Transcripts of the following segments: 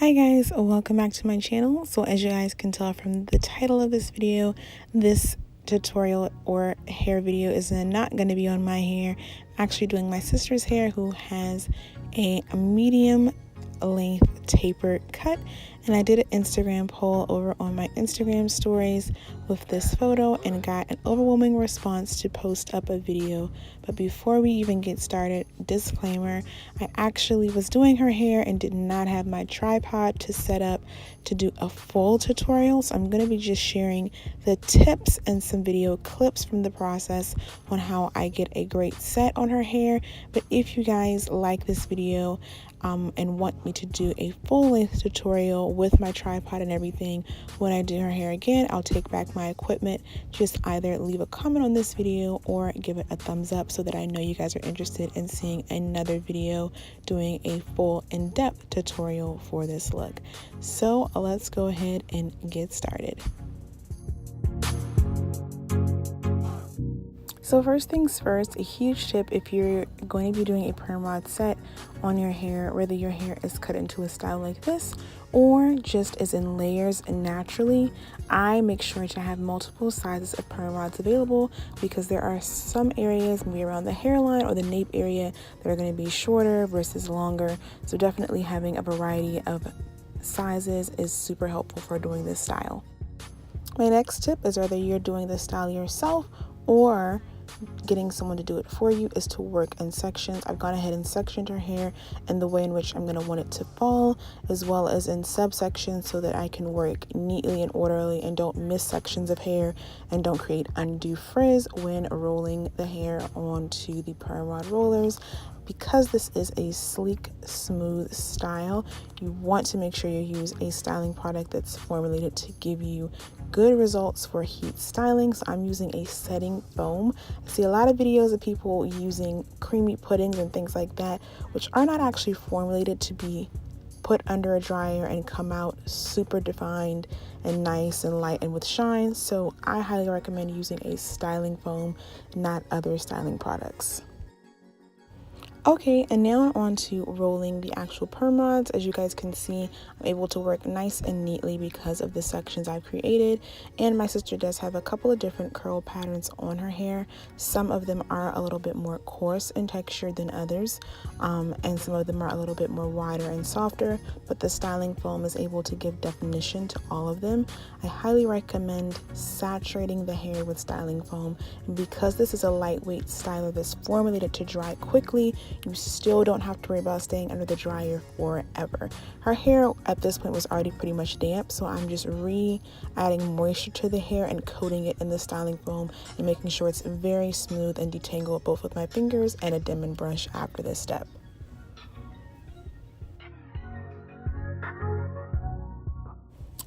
Hi guys, welcome back to my channel. So as you guys can tell from the title of this video, this tutorial or hair video is not going to be on my hair. I'm actually doing my sister's hair, who has a medium length tapered cut, and I did an Instagram poll over on my Instagram stories with this photo and got an overwhelming response to post up a video. But before we even get started, disclaimer, I actually was doing her hair and did not have my tripod to set up to do a full tutorial, so I'm going to be just sharing the tips and some video clips from the process on how I get a great set on her hair. But if you guys like this video and want me to do a full-length tutorial with my tripod and everything when I do her hair again, I'll take back my equipment. Just either leave a comment on this video or give it a thumbs up so that I know you guys are interested in seeing another video doing a full in-depth tutorial for this look. So let's go ahead and get started. So first things first, a huge tip if you're going to be doing a perm rod set on your hair, whether your hair is cut into a style like this or just is in layers and naturally, I make sure to have multiple sizes of perm rods available because there are some areas, maybe around the hairline or the nape area, that are going to be shorter versus longer. So definitely having a variety of sizes is super helpful for doing this style. My next tip is whether you're doing this style yourself or getting someone to do it for you is to work in sections. I've gone ahead and sectioned her hair in the way in which I'm going to want it to fall, as well as in subsections so that I can work neatly and orderly and don't miss sections of hair and don't create undue frizz when rolling the hair onto the perm rod rollers. Because this is a sleek, smooth style, you want to make sure you use a styling product that's formulated to give you good results for heat styling. So I'm using a setting foam. I see a lot of videos of people using creamy puddings and things like that, which are not actually formulated to be put under a dryer and come out super defined and nice and light and with shine. So I highly recommend using a styling foam, not other styling products. Okay, and now on to rolling the actual perm rods. As you guys can see, I'm able to work nice and neatly because of the sections I've created. And my sister does have a couple of different curl patterns on her hair. Some of them are a little bit more coarse in texture than others, and some of them are a little bit more wider and softer, but the styling foam is able to give definition to all of them. I highly recommend saturating the hair with styling foam, and because this is a lightweight styler that's formulated to dry quickly, you still don't have to worry about staying under the dryer forever. Her hair at this point was already pretty much damp, so I'm just adding moisture to the hair and coating it in the styling foam and making sure it's very smooth and detangled both with my fingers and a Denman brush after this step.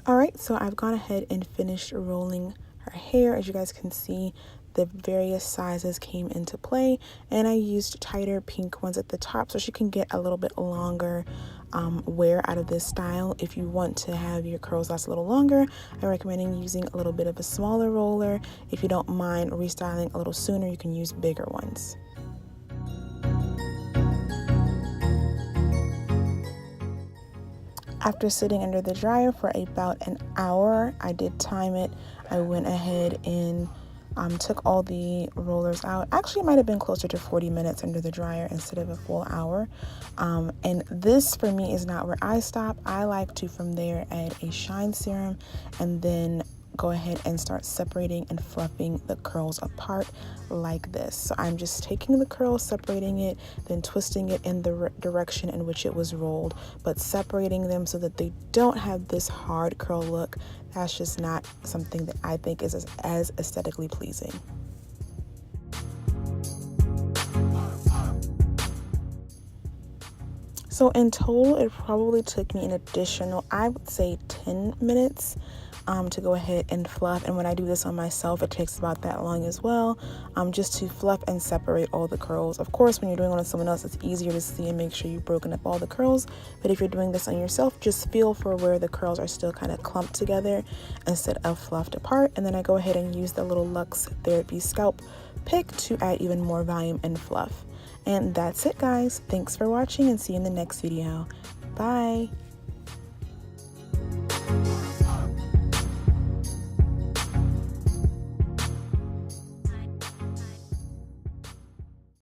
Alright, so I've gone ahead and finished rolling her hair. As you guys can see, the various sizes came into play, and I used tighter pink ones at the top so she can get a little bit longer wear out of this style. If you want to have your curls last a little longer, I recommend using a little bit of a smaller roller. If you don't mind restyling a little sooner, you can use bigger ones. After sitting under the dryer for about an hour, I did time it. I went ahead and took all the rollers out. Actually, it might have been closer to 40 minutes under the dryer instead of a full hour. And this for me is not where I stop. I like to from there add a shine serum and then go ahead and start separating and fluffing the curls apart like this. So I'm just taking the curl, separating it, then twisting it in the direction in which it was rolled, but separating them so that they don't have this hard curl look. That's just not something that I think is as aesthetically pleasing. So in total, it probably took me an additional, I would say 10 minutes to go ahead and fluff. And when I do this on myself, it takes about that long as well, just to fluff and separate all the curls. Of course, when you're doing it on someone else, it's easier to see and make sure you've broken up all the curls. But if you're doing this on yourself, just feel for where the curls are still kind of clumped together instead of fluffed apart. And then I go ahead and use the little Luxe Therapy scalp pick to add even more volume and fluff. And that's it, guys. Thanks for watching and see you in the next video. Bye.